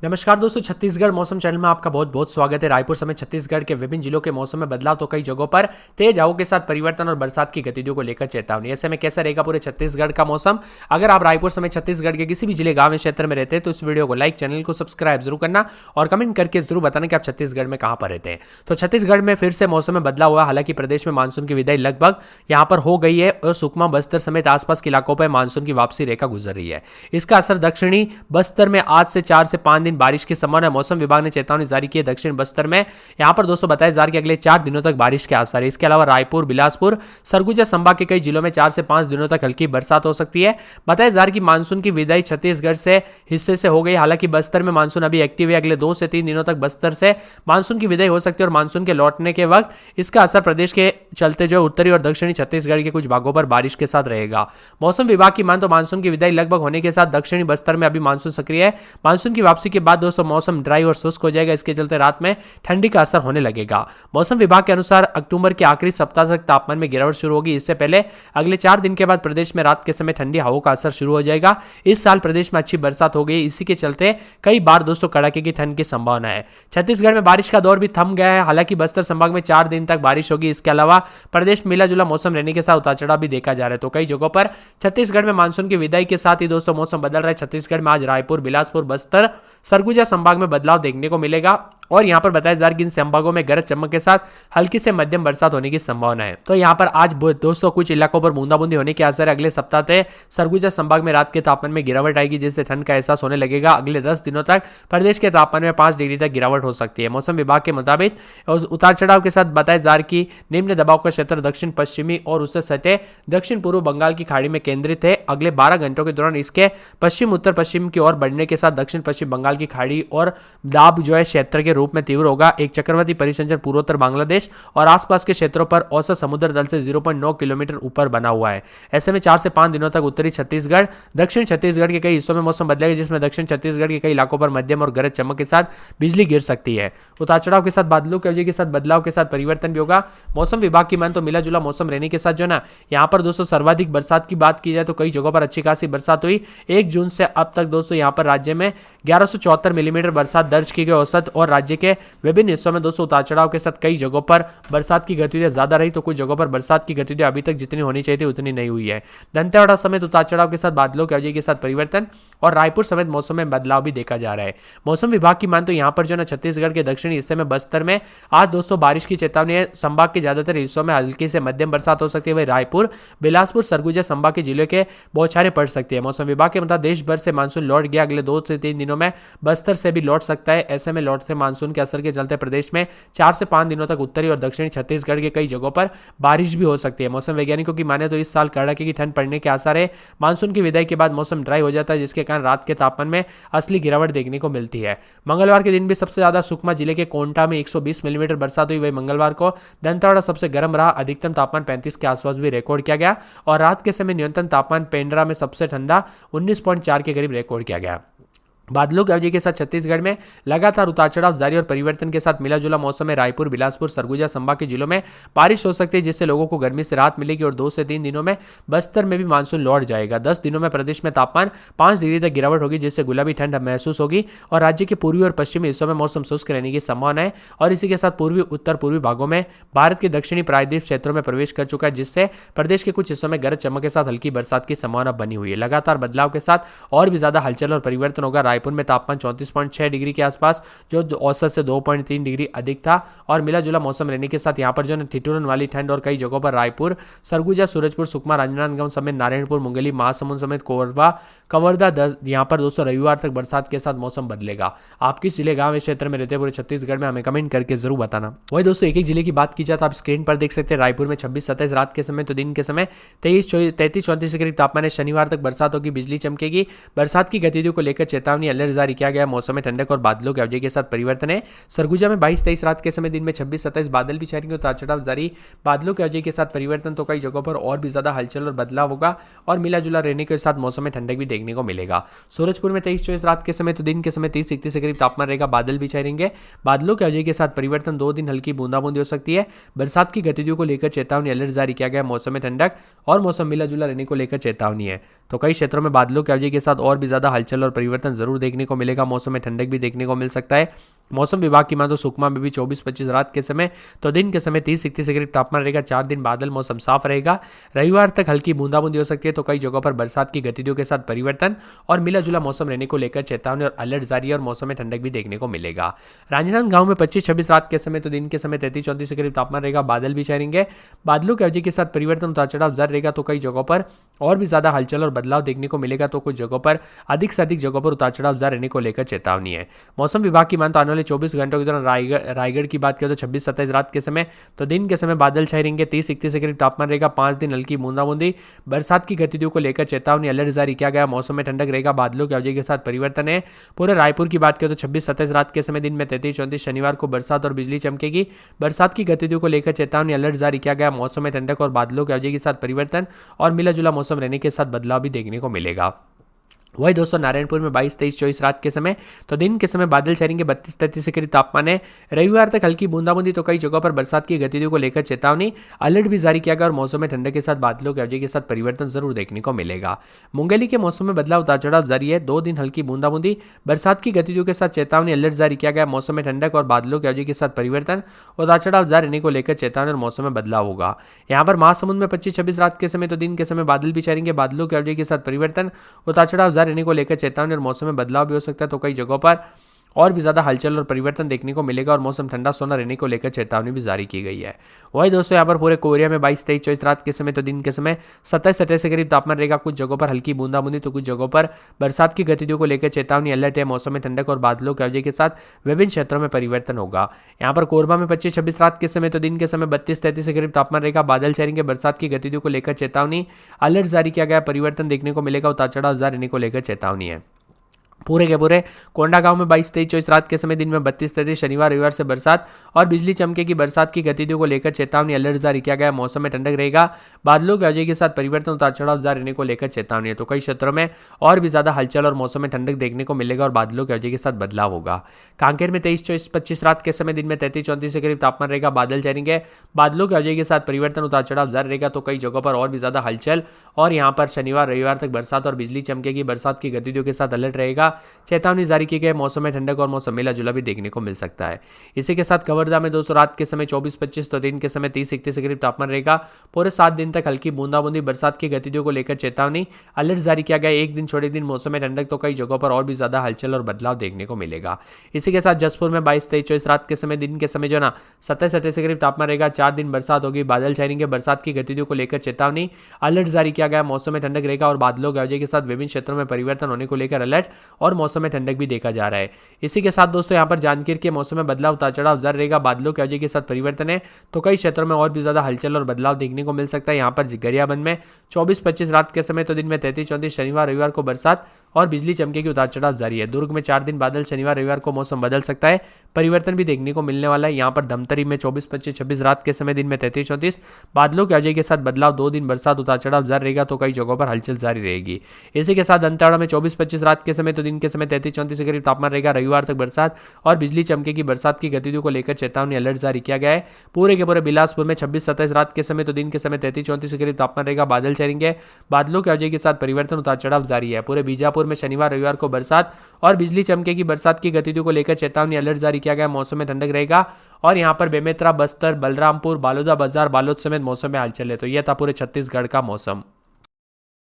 नमस्कार दोस्तों, छत्तीसगढ़ मौसम चैनल में आपका बहुत बहुत स्वागत है। रायपुर समेत छत्तीसगढ़ के विभिन्न जिलों के मौसम में बदलाव तो कई जगहों पर तेज हवाओं के साथ परिवर्तन और बरसात की गतिविधियों को लेकर चेतावनी। ऐसे में कैसा रहेगा पूरे छत्तीसगढ़ का मौसम? अगर आप रायपुर समेत छत्तीसगढ़ के किसी भी जिले, गांव या क्षेत्र में रहते हैं तो इस वीडियो को लाइक, चैनल को सब्सक्राइब जरूर करना और कमेंट करके जरूर बताना कि आप छत्तीसगढ़ में कहां पर रहते हैं। तो छत्तीसगढ़ में फिर से मौसम में बदलाव हुआ। हालांकि प्रदेश में मानसून की विदाई लगभग यहां पर हो गई है और सुकमा, बस्तर समेत आसपास के इलाकों पर मानसून की वापसी रेखा गुजर रही है। इसका असर दक्षिणी बस्तर में आज से 4 से 5 दिन बारिश की संभावना। मौसम विभाग ने चेतावनी जारी की है। दक्षिण बस्तर में यहां पर दोस्तों बताया जा रहा है कि अगले 4 दिनों तक बारिश के आसार है। इसके अलावा रायपुर, बिलासपुर, सरगुजा संभाग के कई जिलों में 4 से 5 दिनों तक हल्की बरसात हो सकती है। बताया जा रहा है कि मानसून की विदाई छत्तीसगढ़ से हिस्से से हो गई। हालांकि बस्तर में मानसून अभी एक्टिव है। अगले 2 से 3 दिनों तक बस्तर से मानसून की विदाई हो सकती है और मानसून के लौटने के वक्त इसका असर प्रदेश के चलते जो उत्तरी और दक्षिणी छत्तीसगढ़ के कुछ भागों पर बारिश के साथ रहेगा। मौसम विभाग की मान तो मानसून की विदाई लगभग होने के साथ दक्षिणी बस्तर में अभी मानसून सक्रिय है। मानसून की वापसी के बाद दोस्तों मौसम ड्राई और शुष्क हो जाएगा। इसके चलते रात में ठंडी का असर होने लगेगा। मौसम विभाग के अनुसार अक्टूबर के आखिरी सप्ताह तक तापमान में गिरावट शुरू होगी। इससे पहले अगले 4 दिन के बाद प्रदेश में रात के समय ठंडी हवाओं का असर शुरू हो जाएगा। इस साल प्रदेश में अच्छी बरसात हो गई। इसी के चलते कई बार दोस्तों कड़ाके की ठंड की संभावना है। छत्तीसगढ़ में बारिश का दौर भी थम गया है। हालांकि बस्तर संभाग में 4 दिन तक बारिश होगी। इसके अलावा प्रदेश में मिला जुला मौसम रहने के साथ उतार चढ़ाव भी देखा जा रहा है। तो कई जगहों पर छत्तीसगढ़ में मानसून की विदाई के साथ ही दोस्तों मौसम बदल रहा है। छत्तीसगढ़ में आज रायपुर, बिलासपुर, बस्तर, सरगुजा संभाग में बदलाव देखने को मिलेगा और यहां पर बताया जा रहा है कि इन संभागों में गरज चमक के साथ हल्की से मध्यम बरसात होने की संभावना है। तो यहां पर आज दोस्तों कुछ इलाकों पर बूंदाबूंदी होने के असर है। अगले सप्ताह तक सरगुजा संभाग में रात के तापमान में गिरावट आएगी, जिससे ठंड का एहसास होने लगेगा। अगले 10 दिनों तक प्रदेश के तापमान में 5 डिग्री तक गिरावट हो सकती है। मौसम विभाग के मुताबिक उतार चढ़ाव के साथ बताया जा रहा है कि निम्न दबाव का क्षेत्र दक्षिण पश्चिमी और उससे सटे दक्षिण पूर्व बंगाल की खाड़ी में केंद्रित है। अगले 12 घंटों के दौरान इसके पश्चिम उत्तर पश्चिम की ओर बढ़ने के साथ दक्षिण पश्चिम बंगाल की खाड़ी और दाब जो है क्षेत्र के रूप में तीव्र होगा। एक चक्रवाती परिसंचरण पूर्वोत्तर बांग्लादेश और आसपास के क्षेत्रों पर औसत समुद्र तल से 0.9 किलोमीटर ऊपर बना हुआ है। ऐसे में 4 से 5 दिनों तक उत्तरी छत्तीसगढ़, दक्षिण छत्तीसगढ़ के कई हिस्सों में मौसम बदलेगा, जिसमें दक्षिण छत्तीसगढ़ के कई इलाकों पर मध्यम और गरज चमक के साथ बिजली गिर सकती है। उतार चढ़ाव के साथ बादलों की वजह के साथ बदलाव के साथ परिवर्तन भी होगा। मौसम विभाग की मान तो मिला जुला मौसम रहने के साथ जो ना यहाँ पर दोस्तों सर्वाधिक बरसात की बात की जाए तो कई जगहों पर अच्छी खासी बरसात हुई। 1 जून से अब तक दोस्तों यहाँ पर राज्य में 1174 मिलीमीटर बरसात दर्ज की गई औसत और राज्य के विभिन्न हिस्सों में दोस्तों उतार चढ़ाव के साथ कई जगहों पर बरसात की गतिविधियां ज्यादा रही तो कुछ जगहों पर बरसात की गतिविधियां अभी तक जितनी होनी चाहिए थी उतनी नहीं हुई है। दंतेवाड़ा समेत उतार चढ़ाव के साथ बादलों की वजह के साथ परिवर्तन और रायपुर समेत मौसम में बदलाव भी देखा जा रहा है। मौसम विभाग की मान तो यहाँ पर जो ना छत्तीसगढ़ के दक्षिणी हिस्से में बस्तर में आज दोस्तों बारिश की चेतावनी है। संभाग के ज्यादातर हिस्सों में हल्की से मध्यम बरसात हो सकती है। वही रायपुर, बिलासपुर, सरगुजा संभाग के जिलों के बौछारें पड़ सकती है। मौसम विभाग के मुताबिक देश भर से मानसून लौट गया। अगले 2 से 3 दिनों में बस्तर से भी लौट सकता है। ऐसे में लौटते मानसून के असर के चलते प्रदेश में 4 से 5 दिनों तक उत्तरी और दक्षिणी छत्तीसगढ़ के कई जगहों पर बारिश भी हो सकती है। मौसम वैज्ञानिकों की माने तो इस साल कड़ाके की ठंड पड़ने के आसार है। मानसून की विदाई के बाद मौसम ड्राई हो जाता है, जिसके कारण रात के तापमान में असली गिरावट देखने को मिलती है। मंगलवार के दिन भी सबसे ज्यादा सुकमा जिले के कोंटा में 120 मिलीमीटर बरसात हुई। वही मंगलवार को दंतेवाड़ा सबसे गर्म रहा। अधिकतम तापमान 35 के आसपास भी रिकॉर्ड किया गया और रात के समय न्यूनतम तापमान पेंड्रा में सबसे ठंडा 19.4 के करीब रिकॉर्ड किया गया। बादलों की वजह के साथ छत्तीसगढ़ में लगातार उतार चढ़ाव जारी और परिवर्तन के साथ मिला जुला मौसम में रायपुर, बिलासपुर, सरगुजा संभाग के जिलों में बारिश हो सकती है, जिससे लोगों को गर्मी से राहत मिलेगी और 2 से 3 दिनों में बस्तर में भी मानसून लौट जाएगा। 10 दिनों में प्रदेश में तापमान 5 डिग्री तक गिरावट होगी, जिससे गुलाबी ठंड महसूस होगी और राज्य के पूर्वी और पश्चिमी हिस्सों में मौसम शुष्क रहने की संभावना है। और इसी के साथ पूर्वी उत्तर पूर्वी भागों में भारत के दक्षिणी प्रायद्वीप क्षेत्रों में प्रवेश कर चुका है, जिससे प्रदेश के कुछ हिस्सों में गरज चमक के साथ हल्की बरसात की संभावना बनी हुई है। लगातार बदलाव के साथ और भी ज्यादा हलचल और परिवर्तन होगा। रायपुर में तापमान 34.6 डिग्री के आसपास जो औसत से 2.3 डिग्री अधिक था और मिला जुला मौसम रहने के साथ यहाँ पर जो ठिठुरन वाली ठंड और कई जगहों पर रायपुर, सरगुजा, सूरजपुर, सुकमा, राजनांदगांव समेत नारायणपुर, मुंगेली, महासमुंद समेत कोरबा, कवर्धा यहाँ पर दोस्तों रविवार तक बरसात के साथ मौसम बदलेगा। आप किस जिले, गांव, क्षेत्र में रहते हैं पूरे छत्तीसगढ़ में, हमें कमेंट करके जरूर बताना। वही दोस्तों एक जिले की बात की जाए तो आप स्क्रीन पर देख सकते हैं रायपुर में 26-27 रात के समय तो दिन के समय 33-34 के करीब तापमान है। शनिवार तक बरसात होगी, बिजली चमकेगी। बरसात की गतिविधियों को लेकर चेतावनी अलर्ट जारी किया गया। मौसम में ठंडक और बादलों की वजह के साथ परिवर्तन है। सरगुजा में 22-23 रात के समय दिन में 26-27 बादल भी छाएंगे, उतार चढ़ाव जारी। बादलों की वजह के साथ परिवर्तन तो कई जगहों पर और भी ज्यादा हलचल और बदलाव होगा और मिला जुला रहने के साथ मौसम में ठंडक भी देखने को मिलेगा। सूरजपुर में 23-24 रात के समय तो दिन के समय 30-31 के करीब तापमान रहेगा, बादल भी छाएंगे। बादलों की वजह के साथ परिवर्तन 2 दिन हल्की बूंदाबूंदी हो सकती है। बरसात की गतिविधियों को लेकर चेतावनी अलर्ट जारी किया गया। मौसम में ठंडक और मौसम मिला जुला रहने को लेकर चेतावनी है। तो कई क्षेत्रों में बादलों की वजह के साथ और भी ज्यादा हलचल और परिवर्तन जरूर जरूर देखने को मिलेगा। मौसम में ठंडक भी देखने को मिल सकता है। मौसम विभाग की माने तो सुकमा में भी 24-25 रात के समय तो दिन के समय 30-31 के करीब तापमान रहेगा। 4 दिन बादल, मौसम साफ रहेगा। रविवार तक हल्की बूंदाबूंदी हो सकती है तो कई जगहों पर बरसात की गतिविधियों के साथ परिवर्तन और मिला जुला मौसम रहने को लेकर चेतावनी और अलर्ट जारी है और मौसम में ठंडक भी देखने को मिलेगा। राजनांदगांव में 25-26 रात के समय तो दिन के समय 33-34 के करीब तापमान रहेगा। बादल भी छाएंगे। बादलों की अवधि के साथ परिवर्तन, उतार चढ़ाव जारी रहेगा तो कई जगहों पर और भी ज्यादा हलचल और बदलाव देखने को मिलेगा तो कुछ जगहों पर अधिक से अधिक जगहों पर उतार चढ़ाव जारी रहने को लेकर चेतावनी है। मौसम विभाग की माने तो आने वाले 24 घंटों के दौरान रायगढ़ की बात करें तो 26-27 रात के समय तो दिन के समय बादल छाए रहेंगे। 30-31 के करीब तापमान रहेगा। 5 दिन हल्की बूंदाबूंदी, बरसात की गतिविधियों को लेकर चेतावनी, अलर्ट जारी किया गया। मौसम में ठंडक रहेगा। बादलों की अवधि के साथ परिवर्तन है। पूरे रायपुर की बात करें तो 26-27 रात के समय दिन में 33-34 शनिवार को बरसात और बिजली चमकेगी। बरसात की गतिविधियों को लेकर चेतावनी, अलर्ट जारी किया गया। मौसम में ठंडक और बादलों की अवधि के साथ परिवर्तन और मिला जुला मौसम रहने के साथ बदलाव भी देखने को मिलेगा। वही दोस्तों नारायणपुर में 22-23-24 रात के समय तो दिन के समय बादल छाएंगे। 32-33 के करीब तापमान है। रविवार तक हल्की बूंदाबूंदी तो कई जगहों पर बरसात की गतिविधियों को लेकर चेतावनी, अलर्ट भी जारी किया गया और मौसम में ठंडक के साथ बादलों की अवधि के साथ परिवर्तन जरूर देखने को मिलेगा। मुंगेली के मौसम में बदलाव, उतार चढ़ाव जारी है। 2 दिन हल्की बूंदाबूंदी, बरसात की गतिविधियों के साथ चेतावनी, अलर्ट जारी किया गया। मौसम में ठंडक और बादलों की अवधि के साथ परिवर्तन, उतार चढ़ाव जारी रहने को लेकर चेतावनी और मौसम में बदलाव होगा। यहाँ पर महासमुंद में 25-26 रात के समय तो दिन के समय बादल भी छाएंगे। बादलों की अवधि के साथ परिवर्तन, उतार चढ़ाव जारी रहने को लेकर चेतावनी और मौसम में बदलाव भी हो सकता है तो कई जगहों पर और भी ज्यादा हलचल और परिवर्तन देखने को मिलेगा और मौसम ठंडा सोना रहने को लेकर चेतावनी भी जारी की गई है। वही दोस्तों यहाँ पर पूरे कोरिया में 22-23-24 रात के समय तो दिन के समय 27-28 के करीब तापमान रहेगा। कुछ जगहों पर हल्की बूंदाबूंदी तो कुछ जगहों पर बरसात की गतिविधियों को लेकर चेतावनी, अलर्ट है। मौसम में ठंडक और बादलों की अवधि के साथ विभिन्न क्षेत्रों में परिवर्तन होगा। यहाँ पर कोरबा में 25-26 रात के समय तो दिन के समय 32-33 के करीब तापमान रहेगा। बादल छाएंगे। बरसात की गतिविधियों को लेकर चेतावनी, अलर्ट जारी किया गया। परिवर्तन देखने को मिलेगा। उतार चढ़ाव जारी रहने को लेकर चेतावनी है। पूरे के पूरे कोंडागांव में 22-23-24 रात के समय दिन में 32-33 शनिवार रविवार से बरसात और बिजली चमकेगी। बरसात की गतिविधियों को लेकर चेतावनी, अलर्ट जारी किया गया। मौसम में ठंडक रहेगा। बादलों की अवधि के साथ परिवर्तन, उतार चढ़ाव जारी रहने को लेकर चेतावनी है तो कई क्षेत्रों में और भी ज्यादा हलचल और मौसम में ठंडक देखने को मिलेगा और बादलों की अवधि के साथ बदलाव होगा। कांकेर में 23-25 रात के समय दिन में 33-34 के करीब तापमान रहेगा। बादल छाएंगे। बादलों की अवधि के साथ परिवर्तन, उतार चढ़ाव जारी रहेगा तो कई जगहों पर और भी ज्यादा हलचल और यहाँ पर शनिवार रविवार तक बरसात और बिजली चमकेगी। बरसात की गतिविधियों के साथ अलर्ट रहेगा। चेतावनी जारी की गई। मौसम में ठंडक और मौसम मिला जुला भी देखने को मिल सकता है। इसी के साथ कवर्धा में दोस्तों रात के समय 24-25 तो दिन के समय 30-31 के करीब तापमान रहेगा। पूरे 7 दिन तक हल्की बूंदाबूंदी, बरसात की गतिविधियों को लेकर चेतावनी, अलर्ट जारी किया गया। एक दिन छोड़े दिन मौसम में ठंडक तो कई जगहों पर और भी ज्यादा हलचल और बदलाव देखने को मिलेगा। इसी के साथ जसपुर में 22-23-24 रात के समय दिन के समय जो ना 27-28 के करीब तापमान रहेगा। 4 दिन बरसात होगी। बादल छाएंगे। बरसात की गतिविधियों को लेकर चेतावनी, अलर्ट जारी किया गया। मौसम में ठंडक रहेगा और बादलों की अवधि के साथ विभिन्न क्षेत्रों में परिवर्तन होने को लेकर अलर्ट और मौसम में ठंडक भी देखा जा रहा है। इसी के साथ दोस्तों यहाँ पर जांजगीर के मौसम में बदलाव, उतार चढ़ाव जारी रहेगा। बादलों की अवधि के साथ परिवर्तन है तो कई क्षेत्रों में और भी ज्यादा हलचल और बदलाव देखने को मिल सकता है। यहाँ पर गरियाबंद में 24-25 रात के समय तो दिन में 33-34 शनिवार रविवार को बरसात और बिजली चमकेगी। उतार चढ़ाव जारी है। दुर्ग में 4 दिन बादल, शनिवार रविवार को मौसम बदल सकता है, परिवर्तन भी देखने को मिलने वाला है। यहाँ पर धमतरी में 24-25-26 रात के समय दिन में 33-34 बादलों की अवधि के साथ बदलाव। 2 दिन बरसात, उतार चढ़ाव जारी रहेगा तो कई जगहों पर हलचल जारी रहेगी। इसी के साथ दंतेवाड़ा में 24-25 रात के समय तो दिन के समय 33-34 के करीब तापमान रहेगा। रविवार तक बरसात और बिजली चमकेगी। बरसात की गतिविधियों को लेकर चेतावनी, अलर्ट जारी किया गया है। पूरे के पूरे बिलासपुर में 26-27 रात के समय तो दिन के समय 33-34 के करीब तापमान रहेगा। बादल छाएंगे। बादलों की अवधि के साथ परिवर्तन, उतार चढ़ाव जारी है। पूरे बीजापुर में शनिवार रविवार को बरसात और बिजली चमकेगी। बरसात की गतिविधियों को लेकर चेतावनी, अलर्ट जारी किया गया। मौसम में ठंडक रहेगा और यहाँ पर बेमेतरा, बस्तर, बलरामपुर, बालोदा बाजार, बालोद समेत मौसम में हलचल है। तो यह था पूरे छत्तीसगढ़ का मौसम।